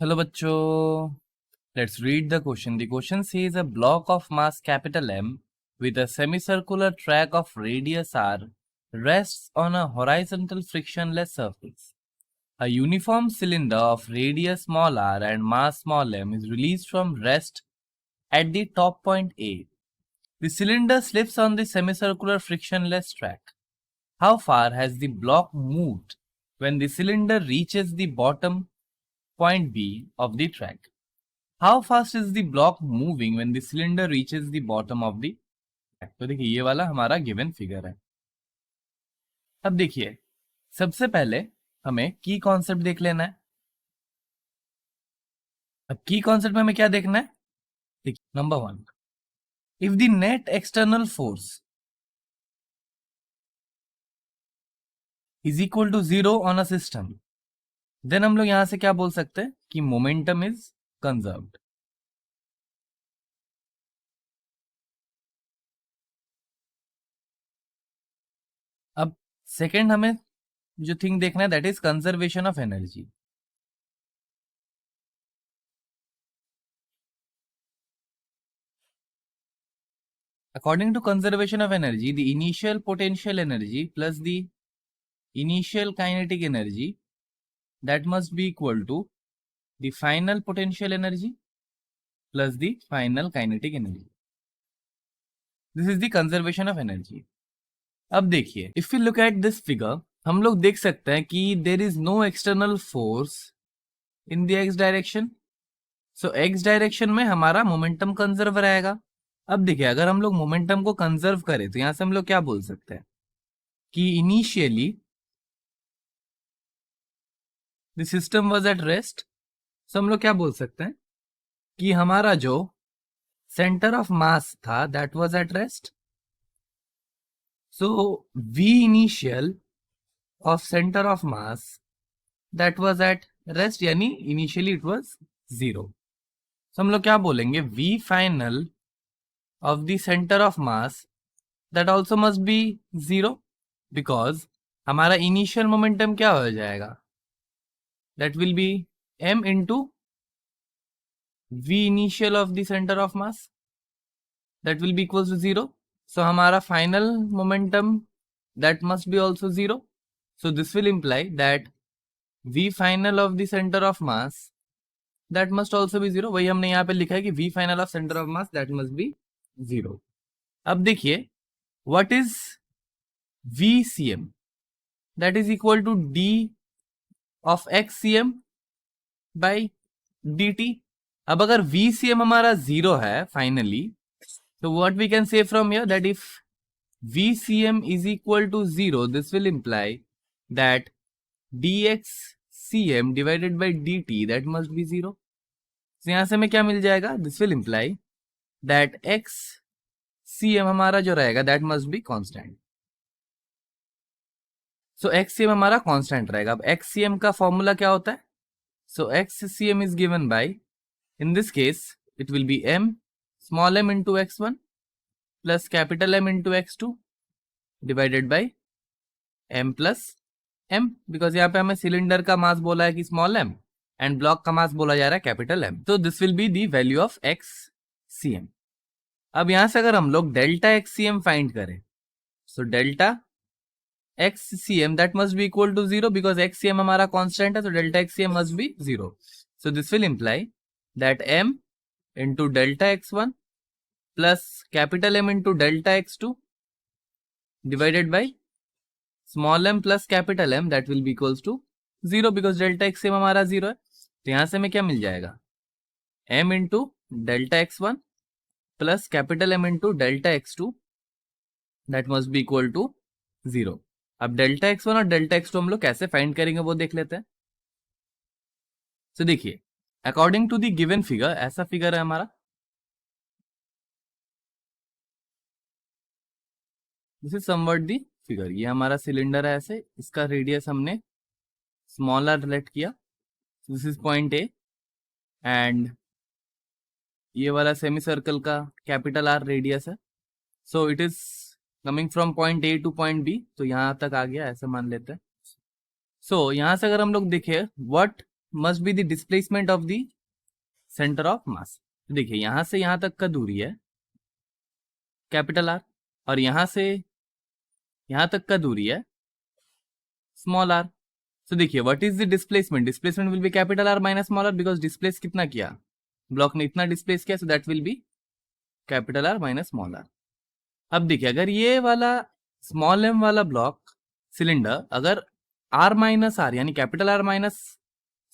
Hello bachcho. Let's read the question. The question says a block of mass capital M with a semicircular track of radius r rests on a horizontal frictionless surface. A uniform cylinder of radius small r and mass small m is released from rest at the top point A. The cylinder slips on the semicircular frictionless track. How far has the block moved when the cylinder reaches the bottom point B of the track? How fast is the block moving when the cylinder reaches the bottom of the track? तो देखिए ये वाला हमारा given figure है। अब देखिए सबसे पहले हमें की कॉन्सेप्ट देख लेना है। अब की कॉन्सेप्ट में हमें क्या देखना है? देखिए number 1, if the net external force is equal to 0 on a system, then हम लोग यहां से क्या बोल सकते हैं कि मोमेंटम इज कंजर्व्ड। अब सेकेंड हमें जो थिंग देखना है that is conservation of energy. According to conservation of energy, the initial potential energy plus the initial kinetic energy, that must be equal to the final potential energy plus the final kinetic energy. This is the conservation of energy. अब देखिए if we look at this figure, हम लोग देख सकते हैं कि there is no external force in the x direction. So x direction में हमारा मोमेंटम कंजर्व रहेगा। अब देखिए अगर हम लोग मोमेंटम को कंजर्व करें तो यहां से हम लोग क्या बोल सकते हैं कि initially the system was at rest. So हम लोग क्या बोल सकते हैं कि हमारा जो सेंटर ऑफ मास था that was at rest. So V initial of centre of mass that was at rest, यानी इनिशियली इट वाज 0। सो हम लोग क्या बोलेंगे V final of the centre of mass that also must be 0 because हमारा initial momentum क्या हो जाएगा, that will be m into v initial of the center of mass, that will be equals to 0. So हमारा final momentum that must be also 0. So this will imply that v final of the center of mass that must also be 0. वही हमने यहाँ पे लिखा है कि v final of center of mass that must be 0. अब देखिए what is vcm, that is equal to d of xcm by dt. अब अगर vcm हमारा 0 है फाइनली, तो what we can say from here that if vcm is equal to 0, this will imply that dxcm divided by dt that must be 0. तो यहां से हमें क्या मिल जाएगा, this will imply that xcm हमारा जो रहेगा that must be constant. So xcm हमारा कांस्टेंट रहेगा। अब xcm का फॉर्मूला क्या होता है, so xcm is given by, in this case it will be m small m into x1 plus capital M into x2 divided by m plus m, because यहाँ पे हमें सिलेंडर का मास बोला है कि स्मॉल m एंड ब्लॉक का मास बोला जा रहा है कैपिटल M। तो this will be the value of xcm। अब यहां से अगर हम लोग डेल्टा xcm फाइंड करें, so delta xcm that must be equal to 0 because xcm हमारा कांस्टेंट है, तो delta xcm must be 0. So this will imply that m into delta x1 plus capital M into delta x2 divided by small m plus capital M that will be equals to 0 because delta xm हमारा 0 है। तो यहां से हमें क्या मिल जाएगा, m into delta x1 plus capital M into delta x2 that must be equal to 0. अब डेल्टा x1 और डेल्टा x2 हम लोग कैसे फाइंड करेंगे वो देख लेते हैं। तो देखिए according to the given figure, ऐसा फिगर है हमारा, this is somewhat the figure. ये हमारा सिलेंडर है ऐसे, इसका रेडियस हमने स्मॉल आर लेट किया, this is point A, and ये वाला सेमी सर्कल का कैपिटल आर रेडियस है। So it is coming from point A to point B, तो यहां तक आ गया ऐसा मान लेते हैं। सो यहां से अगर हम लोग देखें what must be the displacement of the centre of मास। देखिए यहां से यहां तक का दूरी है कैपिटल आर, और यहां से यहां तक का दूरी है स्मॉल आर। सो देखिए what is the displacement, displacement will be capital R minus small R, because displace कितना किया, ब्लॉक ने इतना डिस्प्लेस किया, so that will be capital R minus small R. अब देखिए अगर ये वाला स्मॉल एम वाला ब्लॉक सिलेंडर अगर आर माइनस आर यानी capital R minus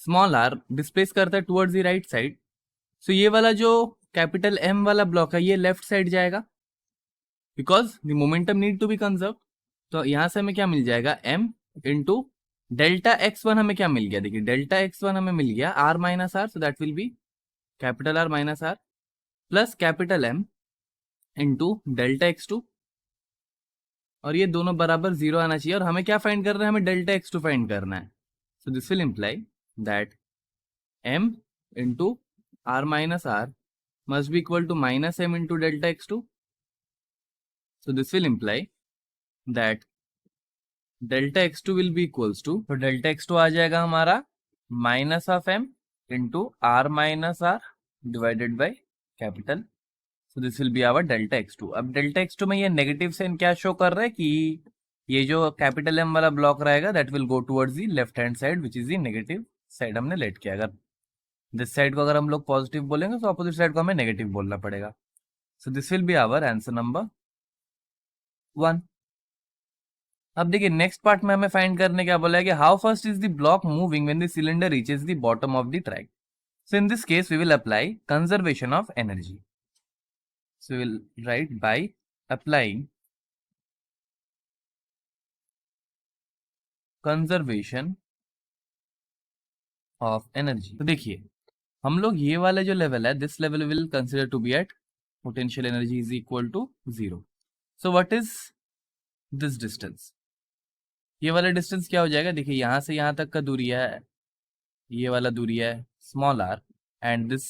small R displace करता है towards the right side, so ये वाला जो कैपिटल एम वाला ब्लॉक है ये लेफ्ट साइड जाएगा, because the momentum need to be conserve. तो यहां से हमें क्या मिल जाएगा, M into delta X one हमें क्या मिल गया, देखिए डेल्टा एक्स वन हमें मिल गया R minus R, so that will be capital R minus R plus capital M into delta X two, और ये दोनों बराबर जीरो आना चाहिए, और हमें क्या फाइंड करना है, हमें डेल्टा एक्स टू फाइंड करना है। So this will imply that M into R minus R must be equal to minus m into delta x2. So this will imply that delta x2 will be equals to, तो delta x2 आ जाएगा हमारा minus of m into r minus r divided by capital. So this will be our delta x2. अब delta x2 में ये negative sign क्या show कर रहा है कि ये जो कैपिटल m वाला ब्लॉक रहेगा that will go towards the left hand side which is the negative side हमने लेट किया। अगर दिस साइड को अगर हम लोग पॉजिटिव बोलेंगे तो अपोजिट साइड को हमें नेगेटिव बोलना पड़ेगा। So this will be our answer number 1। अब देखिए नेक्स्ट पार्ट में हमें फाइंड करने क्या बोला है कि how fast is the block moving when the cylinder reaches the bottom of the track. So in this case we will apply conservation of energy. So we will write by applying conservation of energy. तो देखिए हम लोग ये वाला जो level है this level will consider to be at potential energy is equal to 0। So what is this distance, ये वाला डिस्टेंस क्या हो जाएगा, देखिए यहां से यहां तक का दूरी है, ये वाला दूरी है स्मॉल आर एंड दिस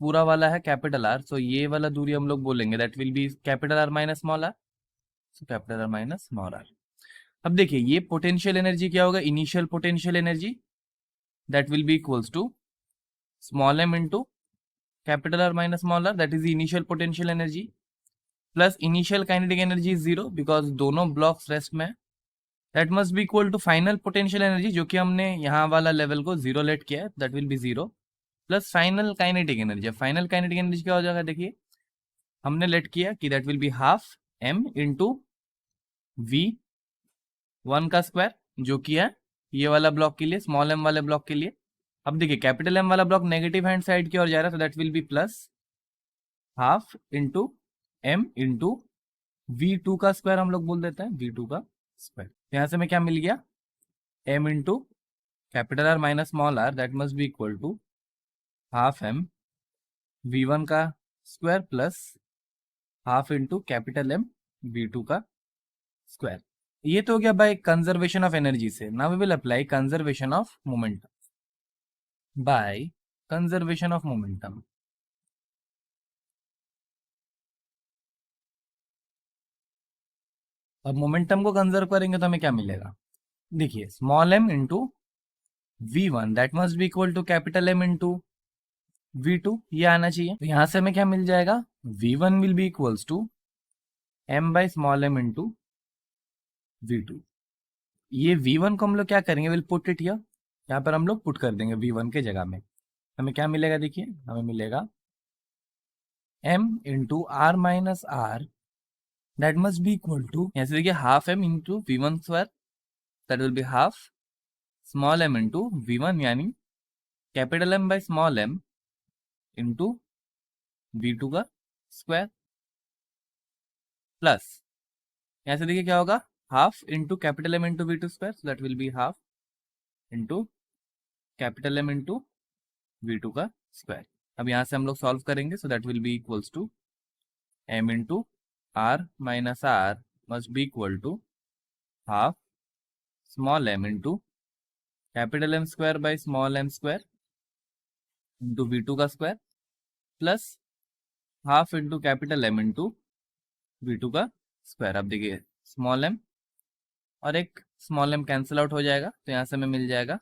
पूरा वाला है कैपिटल आर। सो ये वाला दूरी हम लोग बोलेंगे that will be capital R minus small R, so capital R minus small R. अब देखिए ये पोटेंशियल एनर्जी क्या होगा, initial potential energy that will be equals to small M into capital R minus small R, that is the initial potential energy, plus initial kinetic energy is 0 because दोनों blocks rest में, that must be equal to final potential energy जो कि हमने यहाँ वाला level को 0 let किया है, that will be 0 plus final kinetic energy. Final kinetic energy क्या हो जाएगा, देखिए हमने लेट किया कि that will be half m into V one का स्क्वायर जो कि है ये वाला ब्लॉक के लिए, स्मॉल m वाले ब्लॉक के लिए। अब देखिए कैपिटल M वाला ब्लॉक नेगेटिव हैंड साइड की ओर जा रहा है, तो that will B plus half into m into v2 का स्क्वायर हम लोग बोल देते हैं, v2 का स्क्वायर। यहां से हमें क्या मिल गया, m into capital R minus small R that must be equal to half m v1 का square plus half into capital M v2 का स्क्वायर। ये तो हो गया बाय कंजर्वेशन ऑफ एनर्जी से। Now we will apply conservation of momentum by conservation of momentum. अब momentum को conserve करेंगे तो हमें क्या मिलेगा, देखिए small m into v1 that must be equal to capital M into v2, ये आना चाहिए। तो यहां से हमें क्या मिल जाएगा, v1 will be equals to m by small m into v2। ये v1 को हम लोग क्या करेंगे, विल पुट इट हियर, यहाँ पर हम लोग पुट कर देंगे v1 के जगह में। हमें क्या मिलेगा, देखिए हमें मिलेगा m into R minus R that must be equal to, यहाँ से देखिए half m into v1 square that will be half small m into v1 यानी capital M by small m into v2 का स्क्वायर, प्लस यहाँ से देखिए क्या होगा, half into capital M into v2 square, so that will be half into capital M into v2 का square. अब यहाँ से हम लोग सॉल्व करेंगे, so that will be equals to m into R minus R must be equal to half small m into capital M square by small m square into v2 का square plus half into capital M into v2 का square. अब देखिए small m और एक small m cancel out हो जाएगा, तो यहाँ से हमें मिल जाएगा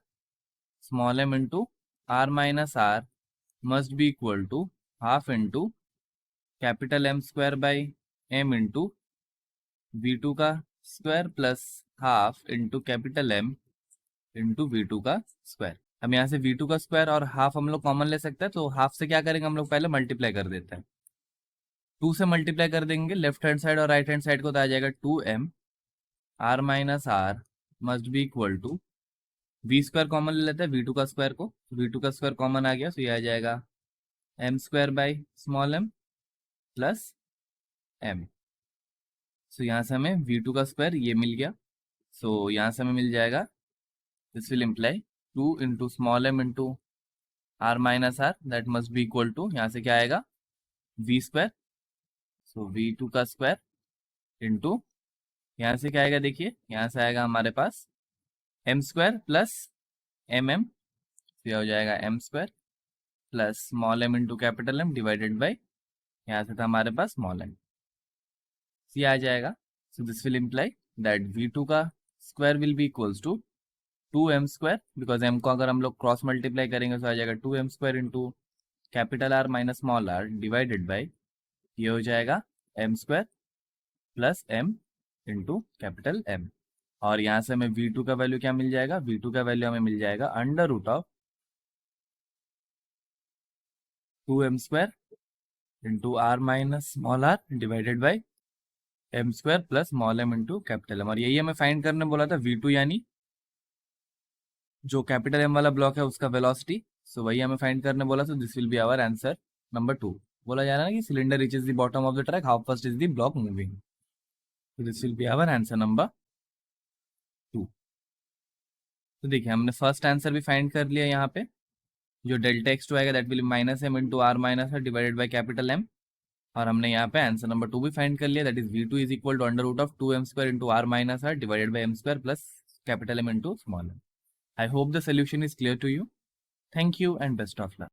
small m into r minus R must be equal to half into capital M square by m into V2 का square plus half into capital M into V2 का स्क्वायर। हम यहाँ से V2 का स्क्वायर और हाफ हम लोग common ले सकते हैं, तो हाफ से क्या करेंगे हम लोग पहले मल्टीप्लाई कर देते हैं। 2 से मल्टीप्लाई कर देंगे लेफ्ट हैंड साइड और राइट हैंड साइड को, तो आ जाएगा 2m r minus R must be equal to V square common ले लेते हैं V2 का स्क्वायर को, V2 का स्क्वायर कॉमन आ गया, तो ये आ जाएगा m square by small m plus m। सो यहाँ से हमें V2 का स्क्वायर ये मिल गया। सो यहाँ से हमें मिल जाएगा, this will imply 2 into small m into r minus R that must be equal to, यहाँ से क्या आएगा V स्क्वायर, सो V2 का स्क्वायर इंटू यहाँ से क्या आएगा, देखिए यहाँ से आएगा हमारे पास m स्क्वायर प्लस mm, तो यह हो जाएगा m square plus small m into capital M divided by, यहाँ से था हमारे पास स्मॉल m, ये आ जाएगा। So this will imply that V2 का square will be equals to 2m square, because m को अगर हम लोग क्रॉस मल्टीप्लाई करेंगे तो आ जाएगा 2m square into capital R minus small r divided by, ये हो जाएगा m square plus m into capital M। और यहाँ से हमें V2 का वैल्यू क्या मिल जाएगा, V2 का वैल्यू हमें मिल जाएगा under root of 2m square into r minus small r divided by m square plus small m into capital M। और यही हमें फाइंड करने बोला था V2, यानी जो कैपिटल M वाला ब्लॉक है उसका वेलोसिटी। सो वही हमें फाइंड करने बोला, तो this will be our answer number 2। बोला जा रहा है ना कि cylinder reaches the bottom of the track, how fast is the block moving, तो this will be our answer number 2। तो देखिए हमने फर्स्ट आंसर भी फाइंड कर लिया, यहाँ पे जो डेल्टा x2 आएगा that will minus m into r minus r divided by capital M। और हमने यहाँ पे आंसर नंबर 2 भी फाइंड कर लिया, that is V2 is equal to under root of 2m square into r minus r divided by m square plus capital M into small m। I hope the solution is clear to you. Thank you and best of luck.